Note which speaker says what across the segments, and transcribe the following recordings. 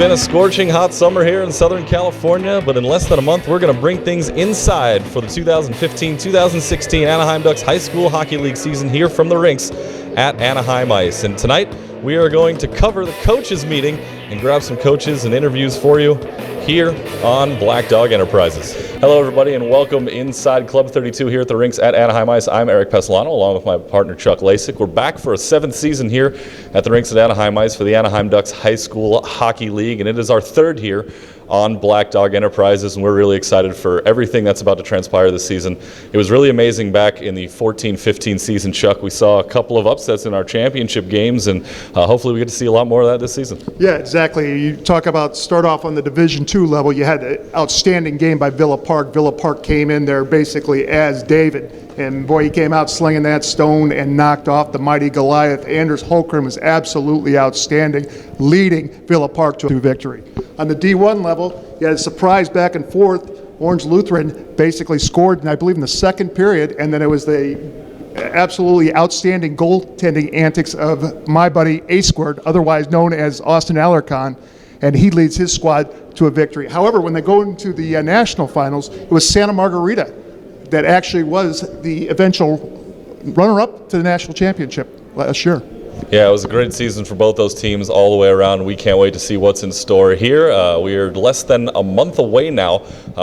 Speaker 1: been a scorching hot summer here in Southern California, but in less than a month, we're going to bring things inside for the 2015-2016 Anaheim Ducks High School Hockey League season here from the rinks at Anaheim Ice. And tonight, we are going to cover the coaches meeting and grab some coaches and interviews for you here on Black Dog Enterprises. Hello, everybody, and welcome inside Club 32 here at the rinks at Anaheim Ice. I'm Erik Pessolano, along with my partner Chuck Lejsek. We're back for a 7th season here at the rinks at Anaheim Ice for the Anaheim Ducks High School Hockey League, and it is our 3rd here on Black Dog Enterprises, and we're really excited for everything that's about to transpire this season. It was really amazing back in the 14-15 season, Chuck. We saw a couple of upsets in our championship games, and hopefully we get to see a lot more of that this season.
Speaker 2: Yeah, exactly. You talk about start off on the Division II level. You had an outstanding game by Villa Park. Villa Park came in there basically as David, and boy, he came out slinging that stone and knocked off the mighty Goliath. Anders Holmgren was absolutely outstanding, leading Villa Park to victory. On the D1 level, you had a surprise back and forth. Orange Lutheran basically scored, I believe, in the second period, and then it was the absolutely outstanding goaltending antics of my buddy A-Squared, otherwise known as Austin Alarcon, and he leads his squad to a victory. However, when they go into the national finals, it was Santa Margarita that actually was the eventual runner-up to the national championship last year.
Speaker 1: Yeah, it was a great season for both those teams all the way around. We can't wait to see what's in store here. We are less than a month away now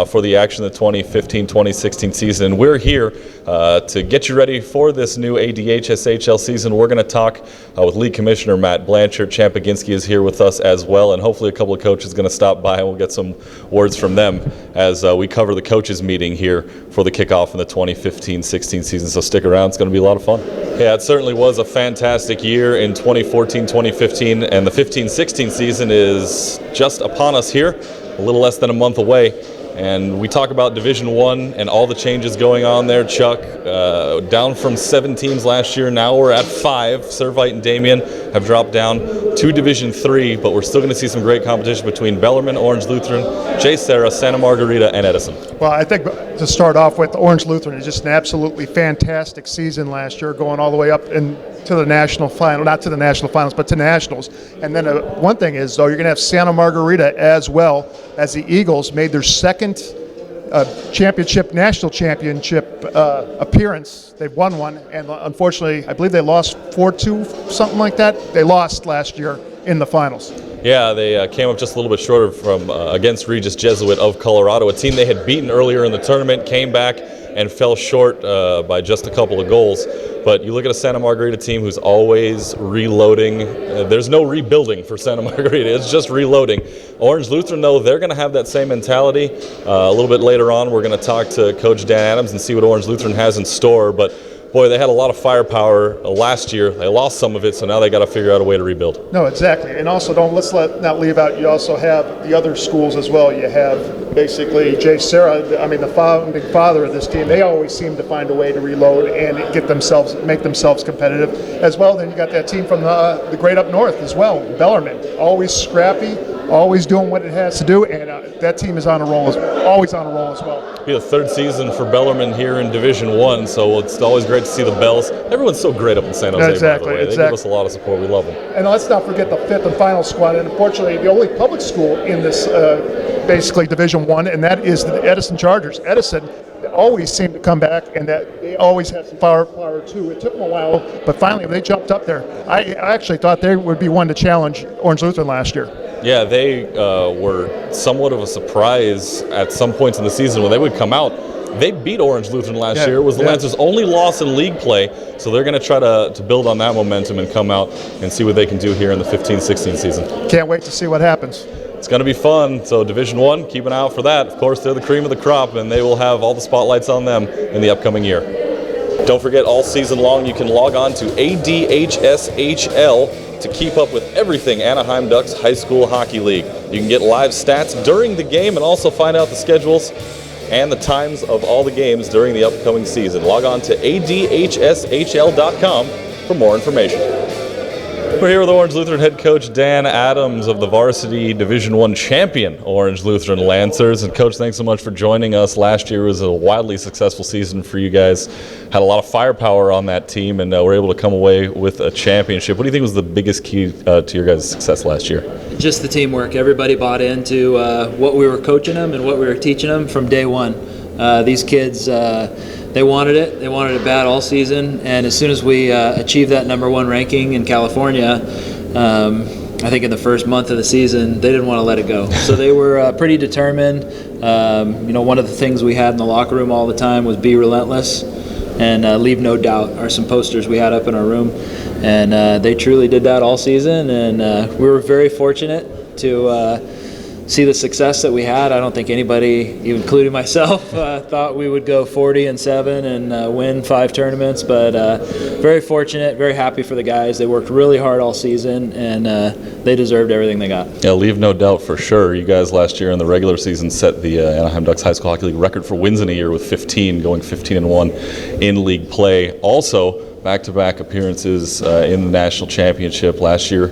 Speaker 1: for the action of the 2015-2016 season. We're here to get you ready for this new ADHSHL season. We're going to talk with League Commissioner Matt Blanchart. Champ Baginski is here with us as well, and hopefully a couple of coaches are going to stop by and we'll get some words from them as we cover the coaches meeting here for the kickoff in the 2015-16 season. So stick around. It's going to be a lot of fun. Yeah, it certainly was a fantastic year in 2014-2015, and the 15-16 season is just upon us here, a little less than a month away. And we talk about Division I and all the changes going on there, Chuck. Down from 7 teams last year, now we're at 5. Servite and Damien have dropped down to Division III, but we're still going to see some great competition between Bellarmine, Orange Lutheran, J. Sarah, Santa Margarita, and Edison.
Speaker 2: Well, I think to start off with, Orange Lutheran is just an absolutely fantastic season last year, going all the way up to the national final, not to the national finals, but to nationals. And then one thing is, though, you're going to have Santa Margarita as well as the Eagles made their second national championship appearance. They've won one, and unfortunately, I believe they lost 4-2, something like that. They lost last year in the finals.
Speaker 1: Yeah, they came up just a little bit short from against Regis Jesuit of Colorado, a team they had beaten earlier in the tournament, came back and fell short by just a couple of goals. But you look at a Santa Margarita team who's always reloading. There's no rebuilding for Santa Margarita. It's just reloading. Orange Lutheran, though, they're going to have that same mentality. A little bit later on, we're going to talk to Coach Dan Adams and see what Orange Lutheran has in store. But boy, they had a lot of firepower last year. They lost some of it, so now they got to figure out a way to rebuild.
Speaker 2: No, exactly. And also, let's not leave out, you also have the other schools as well. You have basically J. Sarah, the founding father of this team. They always seem to find a way to reload and make themselves competitive as well. Then you got that team from the great up north as well, Bellarmine. Always scrappy, always doing what it has to do, and that team is on a roll, always on a roll as well.
Speaker 1: It'll be the 3rd season for Bellarmine here in Division I, so it's always great to see the Bells. Everyone's so great up in San Jose,
Speaker 2: exactly,
Speaker 1: by the way. They give us a lot of support. We love them.
Speaker 2: And let's not forget the 5th and final squad, and unfortunately the only public school in this basically Division I, and that is the Edison Chargers. Edison always seem to come back, and that they always have some power too. It took them a while, but finally they jumped up there. I actually thought they would be one to challenge Orange Lutheran last year.
Speaker 1: Yeah, they were somewhat of a surprise at some points in the season when they would come out. They beat Orange Lutheran last year. It was the Lancers' only loss in league play, so they're going to try to build on that momentum and come out and see what they can do here in the 15-16 season.
Speaker 2: Can't wait to see what happens.
Speaker 1: It's going to be fun, so Division I, keep an eye out for that. Of course, they're the cream of the crop, and they will have all the spotlights on them in the upcoming year. Don't forget, all season long, you can log on to ADHSHL to keep up with everything Anaheim Ducks High School Hockey League. You can get live stats during the game and also find out the schedules and the times of all the games during the upcoming season. Log on to ADHSHL.com for more information. We're here with Orange Lutheran head coach Dan Adams of the Varsity Division 1 champion Orange Lutheran Lancers. And Coach, thanks so much for joining us. Last year was a wildly successful season for you guys. Had a lot of firepower on that team and were able to come away with a championship. What do you think was the biggest key to your guys' success last year?
Speaker 3: Just the teamwork. Everybody bought into what we were coaching them and what we were teaching them from day one. These kids, they wanted it. They wanted it bad all season. And as soon as we achieved that #1 ranking in California, I think in the first month of the season, they didn't want to let it go. So they were pretty determined. One of the things we had in the locker room all the time was be relentless and leave no doubt. Are some posters we had up in our room. And they truly did that all season. And we were very fortunate to see the success that we had. I don't think anybody, even including myself, thought we would go 40-7 and win 5 tournaments. But very fortunate, very happy for the guys. They worked really hard all season, and they deserved everything they got.
Speaker 1: Yeah, leave no doubt for sure. You guys last year in the regular season set the Anaheim Ducks High School Hockey League record for wins in a year with 15, going 15-1 in league play. Also, back-to-back appearances in the national championship last year.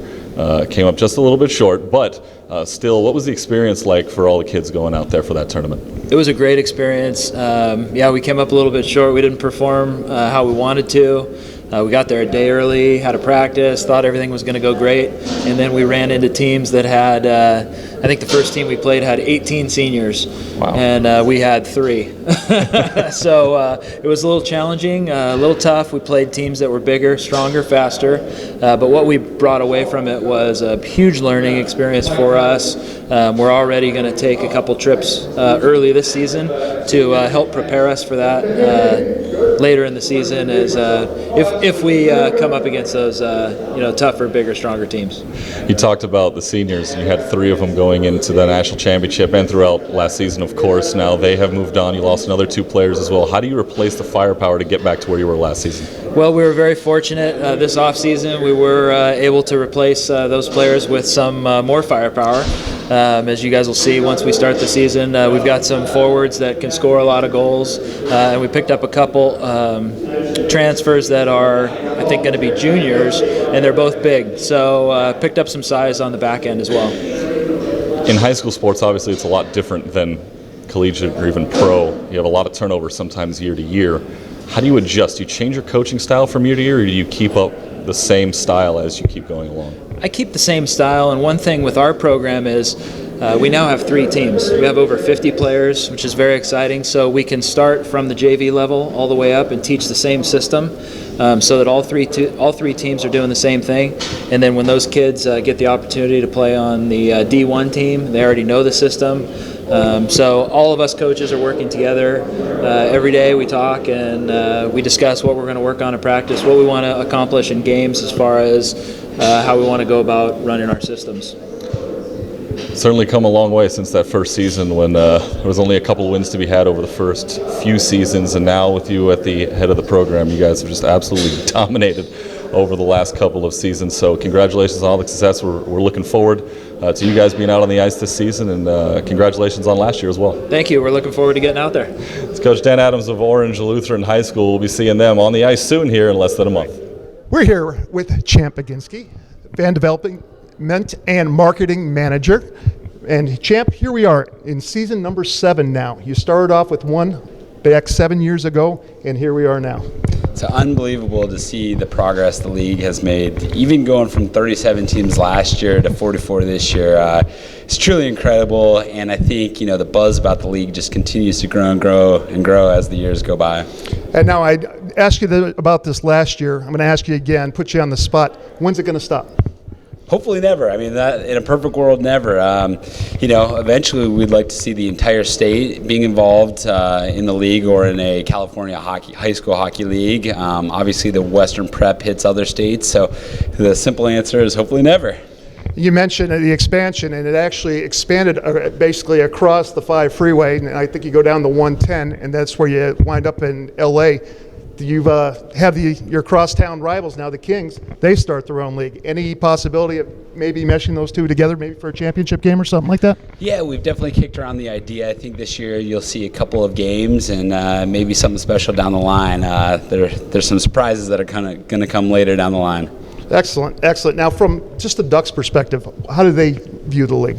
Speaker 1: Came up just a little bit short, but still, what was the experience like for all the kids going out there for that tournament?
Speaker 3: It was a great experience. We came up a little bit short. We didn't perform how we wanted to. We got there a day early, had a practice, thought everything was going to go great, and then we ran into teams that had, I think the first team we played had 18 seniors,
Speaker 1: wow.
Speaker 3: And we had 3. So it was a little challenging, a little tough. We played teams that were bigger, stronger, faster, but what we brought away from it was a huge learning experience for us. We're already going to take a couple trips early this season to help prepare us for that later in the season as if we come up against those tougher, bigger, stronger teams.
Speaker 1: You talked about the seniors. You had 3 of them going into the national championship and throughout last season, of course. Now they have moved on. You lost another 2 players as well. How do you replace the firepower to get back to where you were last season?
Speaker 3: Well, we were very fortunate this offseason. We were able to replace those players with some more firepower. As you guys will see once we start the season, we've got some forwards that can score a lot of goals, and we picked up a couple transfers that are, I think, going to be juniors, and they're both big. So picked up some size on the back end as well.
Speaker 1: In high school sports, obviously, it's a lot different than collegiate or even pro. You have a lot of turnover sometimes year to year. How do you adjust? Do you change your coaching style from year to year, or do you keep up the same style as you keep going along?
Speaker 3: I keep the same style, and one thing with our program is we now have 3 teams. We have over 50 players, which is very exciting, so we can start from the JV level all the way up and teach the same system so that all three teams are doing the same thing. And then when those kids get the opportunity to play on the D1 team, they already know the system. So all of us coaches are working together. Every day we talk and we discuss what we're going to work on in practice, what we want to accomplish in games as far as how we want to go about running our systems.
Speaker 1: Certainly come a long way since that first season when there was only a couple wins to be had over the first few seasons, and now with you at the head of the program, you guys have just absolutely dominated over the last couple of seasons. So congratulations on all the success. We're looking forward to you guys being out on the ice this season, and congratulations on last year as well.
Speaker 3: Thank you. We're looking forward to getting out there.
Speaker 1: It's Coach Dan Adams of Orange Lutheran High School. We'll be seeing them on the ice soon here in less than a month.
Speaker 2: We're here with Champ Baginski, fan development and marketing manager. And Champ, here we are in season number 7 now. You started off with 1 back 7 years ago, and here we are now.
Speaker 4: It's unbelievable to see the progress the league has made, even going from 37 teams last year to 44 this year. It's truly incredible, and I think the buzz about the league just continues to grow and grow and grow as the years go by.
Speaker 2: And now I asked you about this last year. I'm going to ask you again, put you on the spot. When's it going to stop?
Speaker 4: Hopefully never. I mean, that in a perfect world, never. Eventually we'd like to see the entire state being involved in the league or in a California high school hockey league. Obviously, the Western Prep hits other states, so the simple answer is hopefully never.
Speaker 2: You mentioned the expansion, and it actually expanded basically across the 5 freeway, and I think you go down to 110, and that's where you wind up in L.A. You've have your crosstown rivals now, the Kings. They start their own league. Any possibility of maybe meshing those 2 together, maybe for a championship game or something like that?
Speaker 4: Yeah, we've definitely kicked around the idea. I think this year you'll see a couple of games and maybe something special down the line. There's some surprises that are kind of going to come later down the line.
Speaker 2: Excellent, excellent. Now, from just the Ducks' perspective, how do they view the league?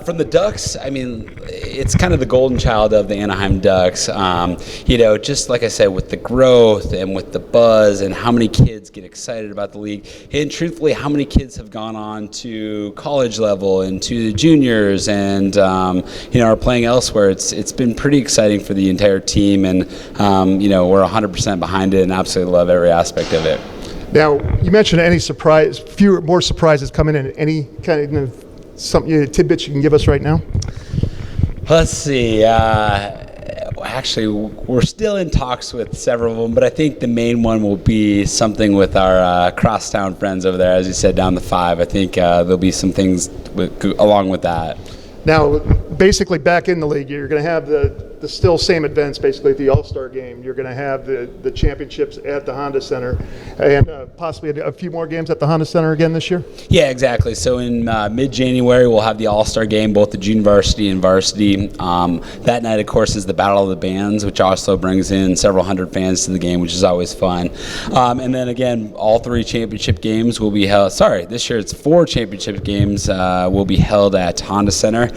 Speaker 4: From the Ducks, I mean, it's kind of the golden child of the Anaheim Ducks. Just like I said, with the growth and with the buzz and how many kids get excited about the league, and truthfully, how many kids have gone on to college level and to the juniors and are playing elsewhere. It's been pretty exciting for the entire team, and we're 100% behind it and absolutely love every aspect of it.
Speaker 2: Now, you mentioned more surprises coming in. Any kind of tidbits you can give us right now?
Speaker 4: Let's see. Actually, we're still in talks with several of them, but I think the main one will be something with our crosstown friends over there, as you said, down the 5. I think there'll be some things along with that.
Speaker 2: Now, basically back in the league, you're going to have the still same events, basically the All-Star game. You're going to have the championships at the Honda Center and possibly a few more games at the Honda Center again this year?
Speaker 4: Yeah, exactly. So in mid-January, we'll have the All-Star game, both the junior varsity and varsity. That night, of course, is the Battle of the Bands, which also brings in several hundred fans to the game, which is always fun. And then again, all 3 championship games will be held. This year it's 4 championship games will be held at Honda Center.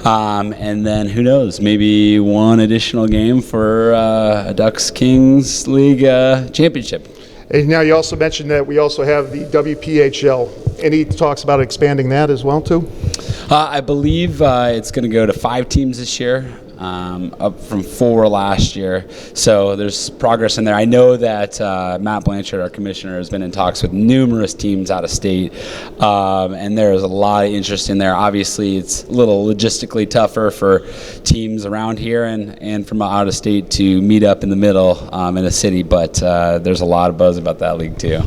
Speaker 4: And then who knows, maybe one additional game for a Ducks Kings League championship.
Speaker 2: And now you also mentioned that we also have the WPHL. Any talks about expanding that as well too?
Speaker 4: I believe it's going to go to 5 teams this year. Up from 4 last year. So there's progress in there. I know that Matt Blanchart, our commissioner, has been in talks with numerous teams out of state, and there's a lot of interest in there. Obviously, it's a little logistically tougher for teams around here and from out of state to meet up in the middle in a city, but there's a lot of buzz about that league too.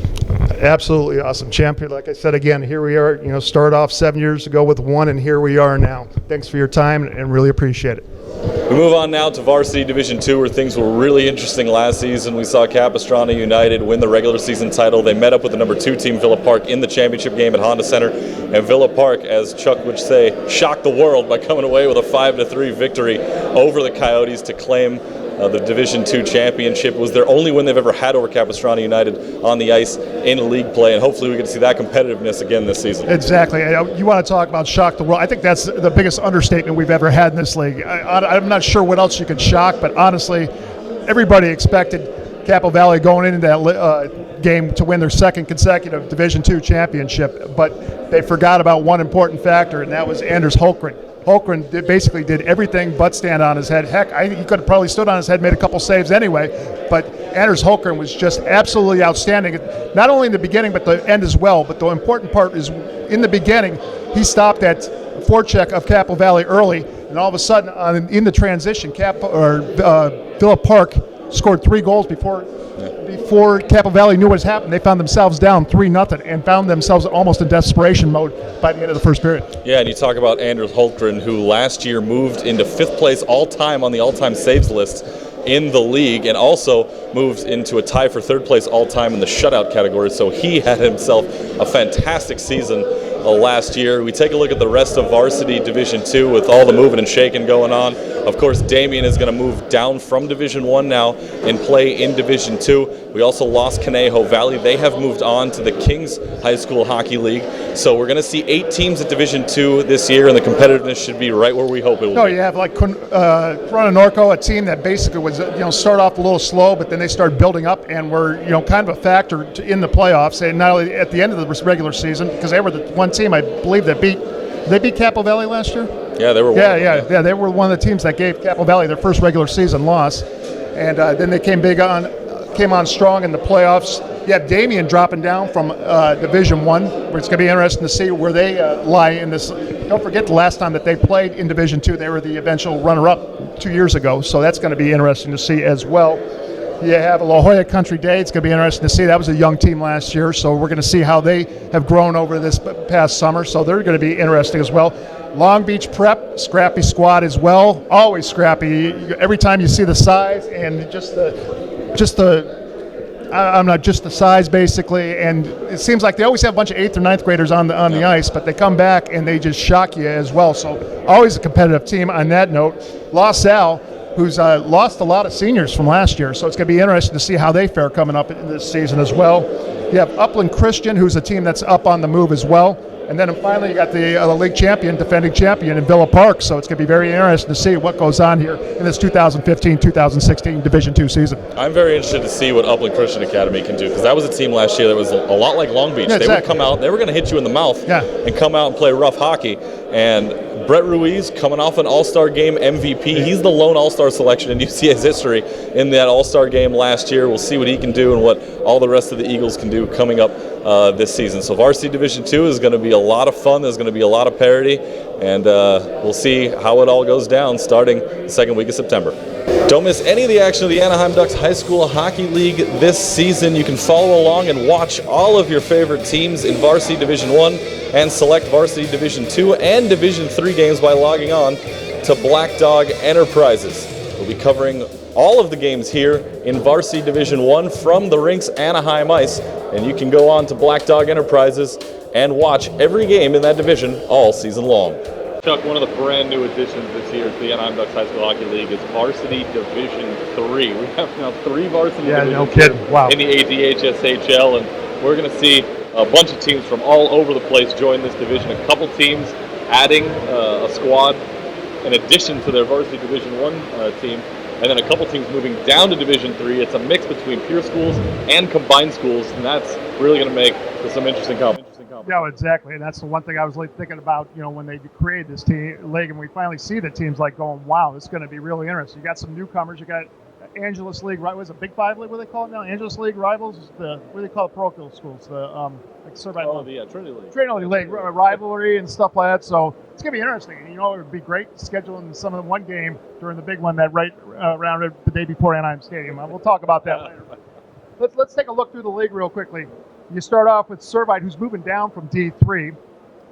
Speaker 2: Absolutely awesome. Champion, like I said, again, here we are, started off 7 years ago with 1, and here we are now. Thanks for your time, and really appreciate it.
Speaker 1: We move on now to Varsity Division 2, where things were really interesting last season. We saw Capistrano United win the regular season title. They met up with the number 2 team, Villa Park, in the championship game at Honda Center. And Villa Park, as Chuck would say, shocked the world by coming away with a 5-3 victory over the Coyotes to claim the Division 2 championship. It was their only win they've ever had over Capistrano United on the ice in league play, and hopefully we get to see that competitiveness again this season.
Speaker 2: Exactly. You want to talk about shock the world. I think that's the biggest understatement we've ever had in this league. I'm not sure what else you could shock, but honestly, everybody expected Capo Valley going into that game to win their 2nd consecutive Division 2 championship, but they forgot about one important factor, and that was Anders Holmgren. Holmgren basically did everything but stand on his head. Heck, he could have probably stood on his head, made a couple saves anyway, but Anders Holmgren was just absolutely outstanding, not only in the beginning but the end as well. But the important part is in the beginning, he stopped that forecheck of Capo Valley early, and all of a sudden in the transition, Villa Park scored 3 goals before Capo Valley knew what was happening. They found themselves down 3-0 and found themselves almost in desperation mode by the end of the first period.
Speaker 1: Yeah, and you talk about Anders Holmgren, who last year moved into 5th place all-time on the all-time saves list in the league, and also moved into a tie for 3rd place all-time in the shutout category. So he had himself a fantastic season last year. We take a look at the rest of Varsity Division 2 with all the moving and shaking going on. Of course, Damien is going to move down from Division 1 now and play in Division 2. We also lost Conejo Valley. They have moved on to the Kings High School Hockey League. So we're going to see 8 teams at Division 2 this year, and the competitiveness should be right where we hope it will be.
Speaker 2: You have like Corona Norco, a team that basically was start off a little slow, but then they started building up and were kind of a factor in the playoffs, and not only at the end of the regular season, because they were the one team I believe that beat Capo Valley last year.
Speaker 1: Yeah, they were.
Speaker 2: Yeah. They were one of the teams that gave Capo Valley their first regular season loss, and then they came on strong in the playoffs. You have Damien dropping down from Division 1, where it's going to be interesting to see where they lie in this. Don't forget the last time that they played in Division 2, they were the eventual runner-up 2 years ago, so that's going to be interesting to see as well. You have La Jolla Country Day. It's going to be interesting to see. That was a young team last year, so we're going to see how they have grown over this past summer, so they're going to be interesting as well. Long Beach Prep, scrappy squad as well, always scrappy. Every time you see the size and just the size basically, and it seems like they always have a bunch of 8th or 9th graders on the ice, but they come back and they just shock you as well. So always a competitive team. On that note, La Salle, who's lost a lot of seniors from last year, so it's going to be interesting to see how they fare coming up in this season as well. You have Upland Christian, who's a team that's up on the move as well. And then finally, you got the league champion, defending champion in Villa Park. So it's going to be very interesting to see what goes on here in this 2015-2016 Division II season.
Speaker 1: I'm very interested to see what Upland Christian Academy can do, because that was a team last year that was a lot like Long Beach.
Speaker 2: Yeah,
Speaker 1: They would come out, they were going to hit you in the mouth and come out and play rough hockey. And Brett Ruiz, coming off an All-Star game MVP, he's the lone All-Star selection in UCA's history in that All-Star game last year. We'll see what he can do and what all the rest of the Eagles can do coming up this season. So Varsity Division II is going to be a lot of fun. There's going to be a lot of parity, and we'll see how it all goes down starting the second week of September. Don't miss any of the action of the Anaheim Ducks High School Hockey League this season. You can follow along and watch all of your favorite teams in Varsity Division I and select Varsity Division II and Division III games by logging on to Black Dog Enterprises. We'll be covering all of the games here in Varsity Division I from the rink's Anaheim ice, and you can go on to Black Dog Enterprises and watch every game in that division all season long. Chuck, one of the brand new additions this year to the Anaheim Ducks High School Hockey League is Varsity Division III. We have now 3 varsity divisions
Speaker 2: Wow.
Speaker 1: in the ADHSHL, and we're going to see a bunch of teams from all over the place join this division. A couple teams adding a squad in addition to their Varsity Division I team, and then a couple teams moving down to Division III. It's a mix between pure schools and combined schools, and that's really going to make for some interesting competition.
Speaker 2: Yeah, exactly, and that's the one thing I was like thinking about, when they created this league, and we finally see the teams like going, wow, this is going to be really interesting. You got some newcomers. You got Angelus League, right? Was it Big Five League? What do they call it now? Angelus League rivals. What do they call it? Parochial schools. Trinity League rivalry and stuff like that. So it's gonna be interesting. It would be great scheduling some of the one game during the big one that around the day before Anaheim Stadium. We'll talk about that later. But let's take a look through the league real quickly. You start off with Servite, who's moving down from D3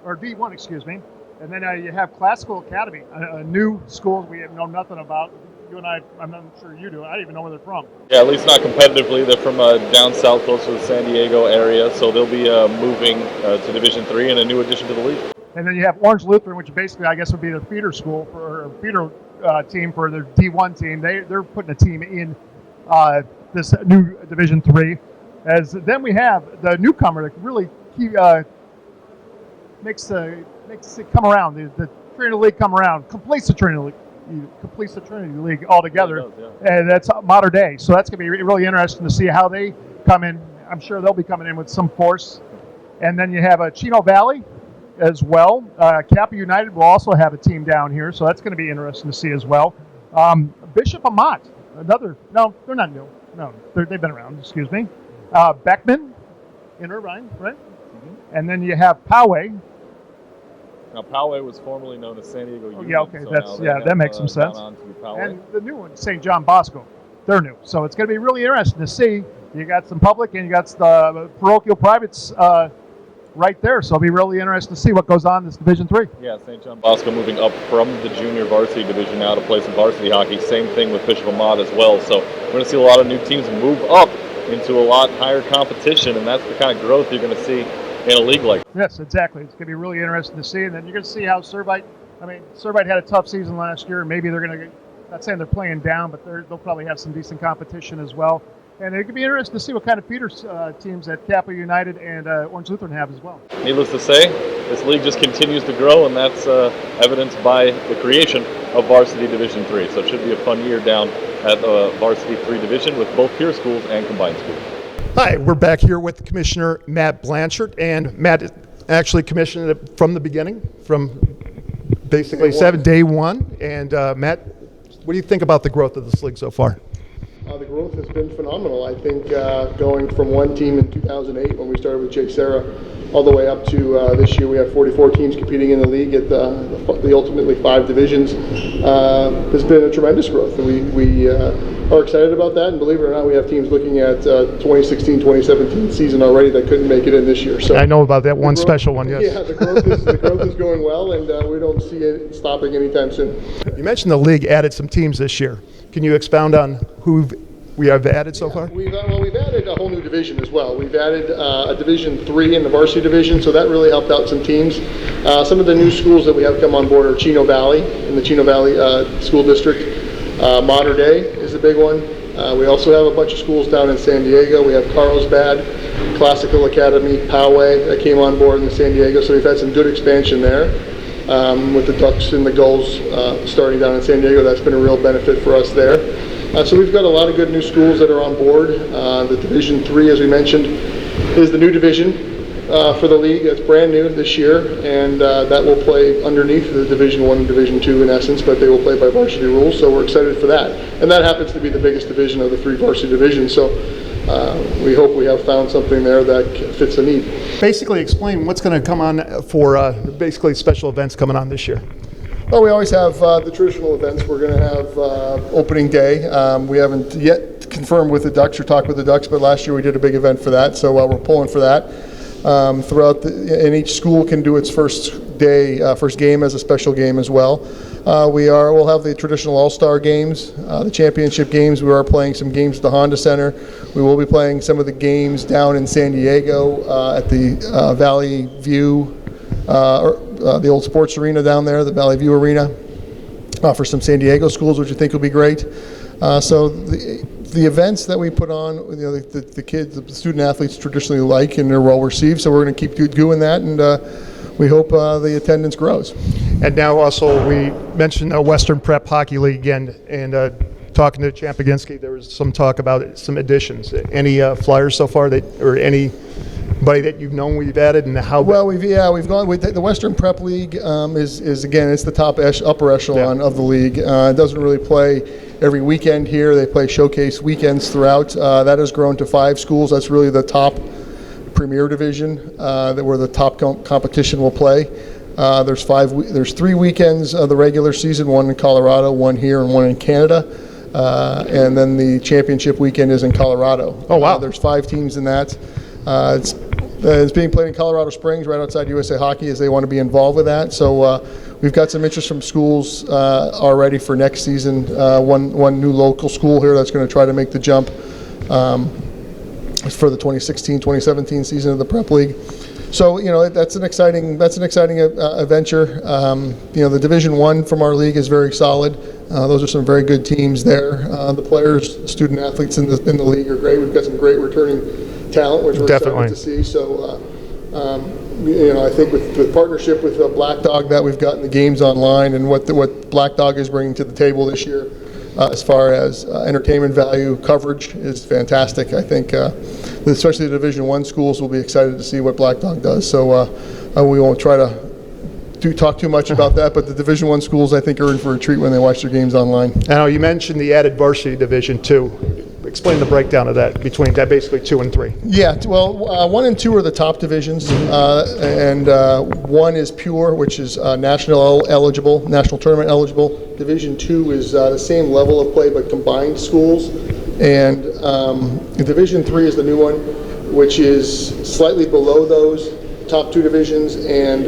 Speaker 2: or D1, excuse me, and then you have Classical Academy, a new school we have known nothing about. You and I'm not sure you do. I don't even know where they're from.
Speaker 1: Yeah, at least not competitively. They're from down south, close to the San Diego area, so they'll be moving to Division III and a new addition to the league.
Speaker 2: And then you have Orange Lutheran, which basically I guess would be the feeder school for feeder team for their D1 team. They're putting a team in this new Division III. As then we have the newcomer that really makes it come around. The Trinity League come around, completes the Trinity League altogether, and that's Modern Day. So that's going to be really interesting to see how they come in. I'm sure they'll be coming in with some force. And then you have Chino Valley as well. Kappa United will also have a team down here, so that's going to be interesting to see as well. Bishop Amat, no, they're not new. No, they've been around, excuse me. Beckman in Irvine, right? Mm-hmm. And then you have Poway.
Speaker 1: Now, Poway was formerly known as San Diego Union.
Speaker 2: Yeah, okay, that makes some sense. And the new one, St. John Bosco, they're new. So it's going to be really interesting to see. You got some public and you got the parochial privates right there. So it'll be really interesting to see what goes on in this Division III.
Speaker 1: Yeah, St. John Bosco moving up from the junior varsity division now to play some varsity hockey. Same thing with Bishop Amat as well. So we're going to see a lot of new teams move up into a lot higher competition, and that's the kind of growth you're going to see in a league like this.
Speaker 2: Yes, exactly. It's going to be really interesting to see. And then you're going to see how Servite had a tough season last year. Maybe they're going to, not saying they're playing down, but they'll probably have some decent competition as well. And it could be interesting to see what kind of feeder teams that Kappa United and Orange Lutheran have as well.
Speaker 1: Needless to say, this league just continues to grow, and that's evidenced by the creation of Varsity Division III. So it should be a fun year down at the Varsity III Division with both pure schools and combined schools.
Speaker 2: Hi, we're back here with Commissioner Matt Blanchart, and Matt actually commissioned it from the beginning, from basically day one. And Matt, what do you think about the growth of this league so far?
Speaker 5: The growth has been phenomenal. I think going from one team in 2008 when we started with Jay Serra all the way up to this year we have 44 teams competing in the league at the ultimately 5 divisions has been a tremendous growth. And we are excited about that, and believe it or not, we have teams looking at 2016-2017 season already that couldn't make it in this year. So
Speaker 2: I know about that one special one, yes.
Speaker 5: Yeah, the growth is going well, and we don't see it stopping anytime soon.
Speaker 2: You mentioned the league added some teams this year. Can you expound on who we have added so far?
Speaker 5: We've added a whole new division as well. We've added a Division III in the varsity division, so that really helped out some teams. Some of the new schools that we have come on board are Chino Valley in the Chino Valley School District. Modern Day is the big one. We also have a bunch of schools down in San Diego. We have Carlsbad, Classical Academy, Poway, that came on board in San Diego. So we've had some good expansion there. With the Ducks and the Gulls starting down in San Diego, that's been a real benefit for us there. So we've got a lot of good new schools that are on board. The Division 3, as we mentioned, is the new division for the league. It's brand new this year, and that will play underneath the Division 1 and Division 2 in essence, but they will play by varsity rules, so we're excited for that. And that happens to be the biggest division of the 3 varsity divisions, so we hope we have found something there that fits the need.
Speaker 2: Basically, explain what's going to come on for basically special events coming on this year.
Speaker 5: Well, we always have the traditional events. We're going to have opening day. We haven't yet confirmed with the Ducks or talked with the Ducks, but last year we did a big event for that, so we're pulling for that. And each school can do its first game as a special game as well. We'll have the traditional All-Star games, the championship games. We are playing some games at the Honda Center. We will be playing some of the games down in San Diego at the Valley View, the old sports arena down there, the Valley View Arena, for some San Diego schools, which I think will be great. So the events that we put on, the kids, the student athletes traditionally like, and they're well received. So we're going to keep doing that, and we hope the attendance grows.
Speaker 2: And now also we mentioned Western Prep Hockey League again, and talking to Champ Baginski, there was some talk about some additions. Any flyers so far or anybody that you've known we've added, and how?
Speaker 5: Well, we've gone with the Western Prep League. Is again, it's the top upper echelon of the league. It doesn't really play every weekend here. They play showcase weekends throughout. That has grown to 5 schools. That's really the top premier division where the top competition will play. There's 3 weekends of the regular season, 1 in Colorado, 1 here, and 1 in Canada. And then the championship weekend is in Colorado.
Speaker 2: Oh, wow.
Speaker 5: There's 5 teams in that. It's being played in Colorado Springs, right outside USA Hockey, as they want to be involved with that. So we've got some interest from schools already for next season. One new local school here that's going to try to make the jump for the 2016-2017 season of the Prep League. So that's an exciting adventure. The Division 1 from our league is very solid. Those are some very good teams there. The players, student athletes in the league are great. We've got some great returning talent, which we're excited to see. So, I think with partnership with Black Dog that we've gotten the games online, and what Black Dog is bringing to the table this year, as far as entertainment value, coverage is fantastic. I think, especially the Division 1 schools will be excited to see what Black Dog does. So, we won't try to talk too much about that, but the Division 1 schools, I think, are in for a treat when they watch their games online.
Speaker 2: I know you mentioned the added Varsity Division 2. Explain the breakdown of that between that, basically 2 and 3.
Speaker 5: Yeah, well, 1 and 2 are the top divisions, and 1 is pure, which is national tournament eligible. Division 2 is the same level of play but combined schools, and Division 3 is the new one, which is slightly below those top 2 divisions and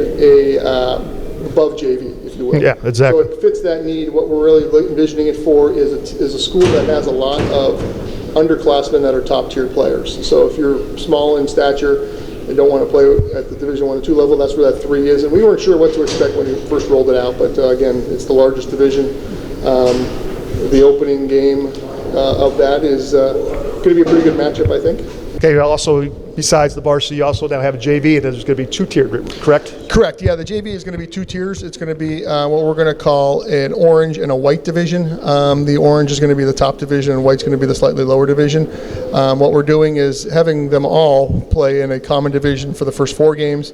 Speaker 5: above JV, if you will.
Speaker 2: Yeah, exactly.
Speaker 5: So it fits that need. What we're really envisioning it for is a school that has a lot of underclassmen that are top-tier players. So if you're small in stature and don't want to play at the Division 1 and 2 level, that's where that 3 is. And we weren't sure what to expect when we first rolled it out, but again, it's the largest division. The opening game of that is going to be a pretty good matchup, I think.
Speaker 2: Okay, also, besides the varsity, you also now have a JV, and there's going to be 2-tiered group, correct?
Speaker 5: Correct, yeah. The JV is going to be 2 tiers. It's going to be what we're going to call an orange and a white division. The orange is going to be the top division, and white's going to be the slightly lower division. What we're doing is having them all play in a common division for the first 4 games.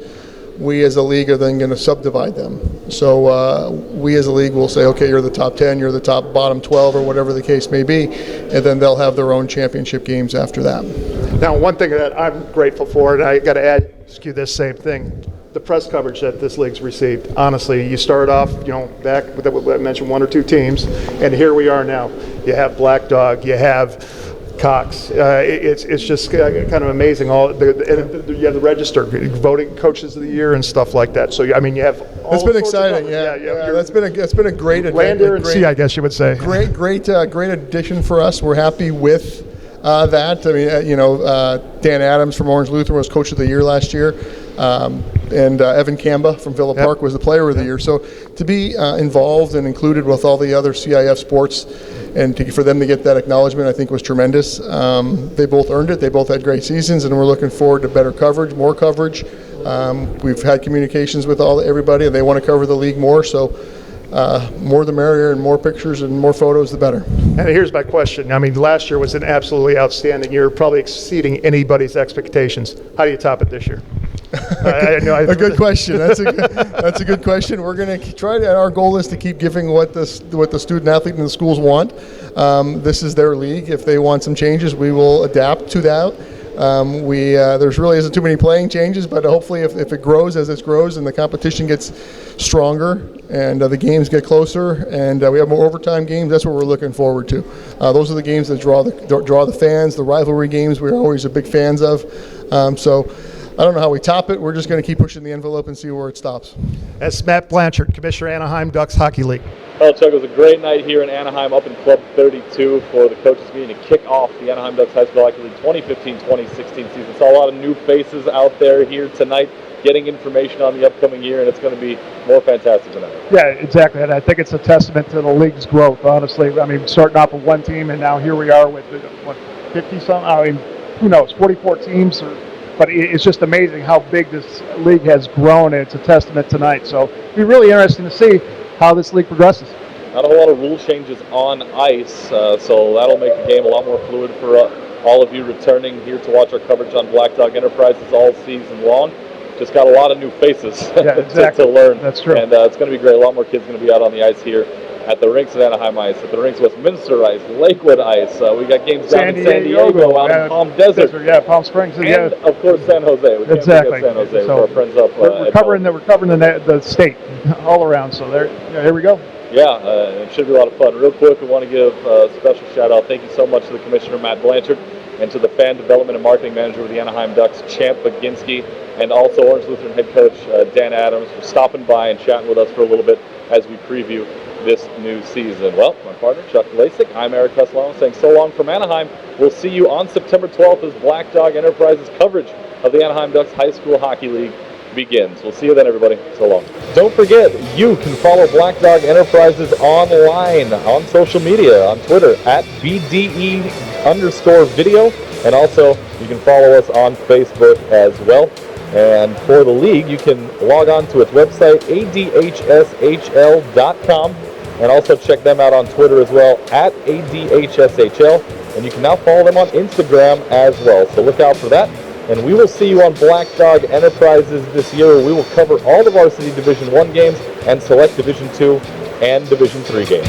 Speaker 5: We as a league are then going to subdivide them. So we as a league will say, okay, you're the top 10, you're the bottom 12, or whatever the case may be, and then they'll have their own championship games after that.
Speaker 2: Now, one thing that I'm grateful for, and I got to ask you this same thing, the press coverage that this league's received. Honestly, you started off, back with I mentioned 1 or 2 teams, and here we are now. You have Black Dog, you have Cox. It's just kind of amazing. You have the register, voting coaches of the year and stuff like that. So you have.
Speaker 5: It's been exciting. Yeah. That's been a great
Speaker 2: land, air, and sea, I guess you would say.
Speaker 5: Great addition for us. We're happy with that. I mean, Dan Adams from Orange Lutheran was Coach of the Year last year, and Evan Kamba from Villa Park was the Player of the Year. So to be involved and included with all the other CIF sports, and for them to get that acknowledgement, I think was tremendous. They both earned it. They both had great seasons, and we're looking forward to better coverage, more coverage. We've had communications with everybody, and they want to cover the league more. So more the merrier, and more pictures and more photos, the better.
Speaker 2: And here's my question. I mean, last year was an absolutely outstanding year, probably exceeding anybody's expectations. How do you top it this year?
Speaker 5: A good question. That's a good question. We're going to try to. Our goal is to keep giving what the student athlete and the schools want. This is their league. If they want some changes, we will adapt to that. There's really isn't too many playing changes, but hopefully if it grows as it grows and the competition gets stronger and the games get closer and we have more overtime games, that's what we're looking forward to. Those are the games that draw the fans, the rivalry games we're always a big fans of. So I don't know how we top it. We're just going to keep pushing the envelope and see where it stops.
Speaker 2: That's Matt Blanchart, Commissioner, Anaheim Ducks Hockey League.
Speaker 1: Well, Chuck, it was a great night here in Anaheim up in Club 32 for the coaches meeting to kick off the Anaheim Ducks High School Hockey League 2015-2016 season. Saw a lot of new faces out there here tonight getting information on the upcoming year, and it's going to be more fantastic tonight.
Speaker 6: Yeah, exactly. And I think it's a testament to the league's growth, honestly. I mean, starting off with one team, and now here we are with, 50-something? I mean, who knows, 44 teams? But it's just amazing how big this league has grown, and it's a testament tonight. So it'll be really interesting to see how this league progresses.
Speaker 1: Not a whole lot of rule changes on ice, so that'll make the game a lot more fluid for all of you returning here to watch our coverage on Black Dog Enterprises all season long. Just got a lot of new faces
Speaker 6: exactly.
Speaker 1: to learn.
Speaker 6: That's true.
Speaker 1: And it's going to be great. A lot more kids going to be out on the ice here at the rinks at Anaheim Ice, at the rinks Westminster Ice, Lakewood Ice. We got games down in San Diego, out in Palm Desert.
Speaker 6: Yeah, Palm Springs.
Speaker 1: And, of course, San Jose. We can't
Speaker 6: exactly.
Speaker 1: forget San Jose
Speaker 6: So
Speaker 1: with our friends up
Speaker 6: we're covering the state all around. So here we go.
Speaker 1: Yeah, it should be a lot of fun. Real quick, we want to give a special shout-out. Thank you so much to the Commissioner, Matt Blanchart, and to the Fan Development and Marketing Manager with the Anaheim Ducks, Champ Baginski, and also Orange Lutheran Head Coach Dan Adams for stopping by and chatting with us for a little bit as we preview this new season. Well, my partner, Chuck Lejsek, I'm Erik Pessolano, saying so long from Anaheim. We'll see you on September 12th as Black Dog Enterprises coverage of the Anaheim Ducks High School Hockey League begins. We'll see you then, everybody. So long. Don't forget, you can follow Black Dog Enterprises online on social media, on Twitter at BDE_video, and also you can follow us on Facebook as well. And for the league, you can log on to its website, ADHSHL.com, and also check them out on Twitter as well, at ADHSHL, and you can now follow them on Instagram as well. So look out for that. And we will see you on Black Dog Enterprises this year. We will cover all the Varsity Division 1 games and select Division 2 and Division 3 games.